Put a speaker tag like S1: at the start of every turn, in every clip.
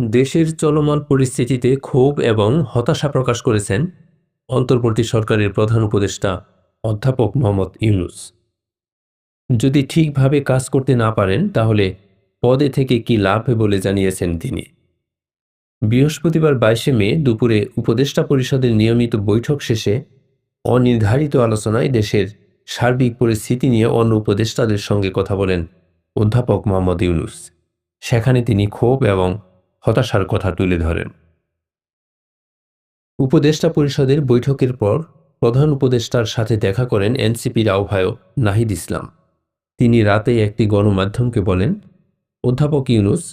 S1: দেশের চলমান পরিস্থিতিতে ক্ষোভ এবং হতাশা প্রকাশ করেছেন অন্তর্বর্তী সরকারের প্রধান উপদেষ্টা অধ্যাপক মোহাম্মদ ইউনূস। যদি ঠিকভাবে কাজ করতে না পারেন তাহলে পদে থেকে কি লাভ বলে জানিয়েছেন তিনি। বৃহস্পতিবার 22 মে দুপুরে উপদেষ্টা পরিষদের নিয়মিত বৈঠক শেষে অনির্ধারিত আলোচনায় দেশের সার্বিক পরিস্থিতি নিয়ে অন্য উপদেষ্টাদের সঙ্গে কথা বলেন অধ্যাপক মোহাম্মদ ইউনূস। সেখানে তিনি ক্ষোভ এবং হতাশার কথা তুলে ধরেন। উপদেষ্টা পরিষদের বৈঠকের পর প্রধান উপদেষ্টার সাথে দেখা করেন এনসিপির আহ্বায়ক নাহিদ ইসলাম। তিনি রাতে একটি গণমাধ্যমকে বলেন, অধ্যাপক ইউনূস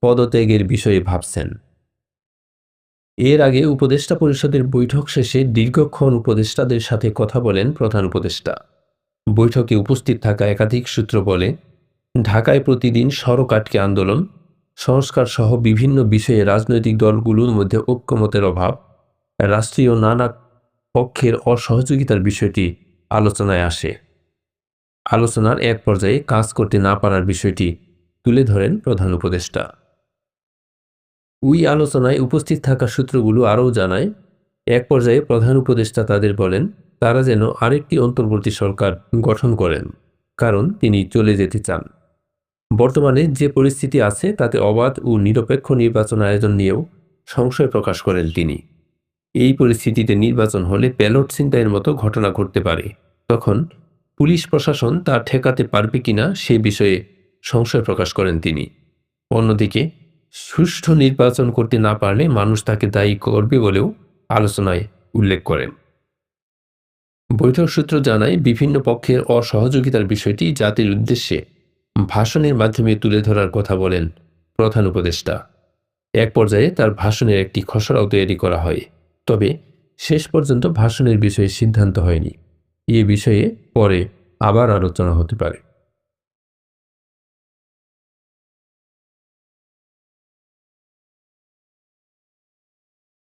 S1: পদত্যাগের বিষয়ে ভাবছেন। এর আগে উপদেষ্টা পরিষদের বৈঠক শেষে দীর্ঘক্ষণ উপদেষ্টাদের সাথে কথা বলেন প্রধান উপদেষ্টা। বৈঠকে উপস্থিত থাকা একাধিক সূত্র বলে, ঢাকায় প্রতিদিন সড়ক আটকে আন্দোলন, সংস্কার সহ বিভিন্ন বিষয়ে রাজনৈতিক দলগুলোর মধ্যে ঐক্যমতের অভাব, রাষ্ট্রীয় নানা পক্ষের অসহযোগিতার বিষয়টি আলোচনায় আসে। আলোচনার এক পর্যায়ে কাজ করতে না পারার বিষয়টি তুলে ধরেন প্রধান উপদেষ্টা। ওই আলোচনায় উপস্থিত থাকা সূত্রগুলো আরও জানায়, এক পর্যায়ে প্রধান উপদেষ্টা তাদের বলেন তারা যেন আরেকটি অন্তর্বর্তী সরকার গঠন করেন, কারণ তিনি চলে যেতে চান। বর্তমানে যে পরিস্থিতি আছে তাতে অবাধ ও নিরপেক্ষ নির্বাচন আয়োজন নিয়েও সংশয় প্রকাশ করেন তিনি। এই পরিস্থিতিতে নির্বাচন হলে ব্যালট ছিনতাইয়ের মতো ঘটনা ঘটতে পারে। তখন পুলিশ প্রশাসন তা ঠেকাতে পারবে কিনা সে বিষয়ে সংশয় প্রকাশ করেন তিনি। অন্যদিকে সুষ্ঠু নির্বাচন করতে না পারলে মানুষ তাকে দায়ী করবে বলেও আলোচনায় উল্লেখ করেন। বৈঠক সূত্র জানায়, বিভিন্ন পক্ষের অসহযোগিতার বিষয়টি জাতির উদ্দেশ্যে ভাষণের মাধ্যমে তুলে ধরার কথা বলেন প্রধান উপদেষ্টা। এক পর্যায়ে তার ভাষণের একটি খসড়াও তৈরি করা হয়, তবে শেষ পর্যন্ত ভাষণের বিষয়ে সিদ্ধান্ত হয়নি। এ বিষয়ে পরে আবার আলোচনা হতে পারে।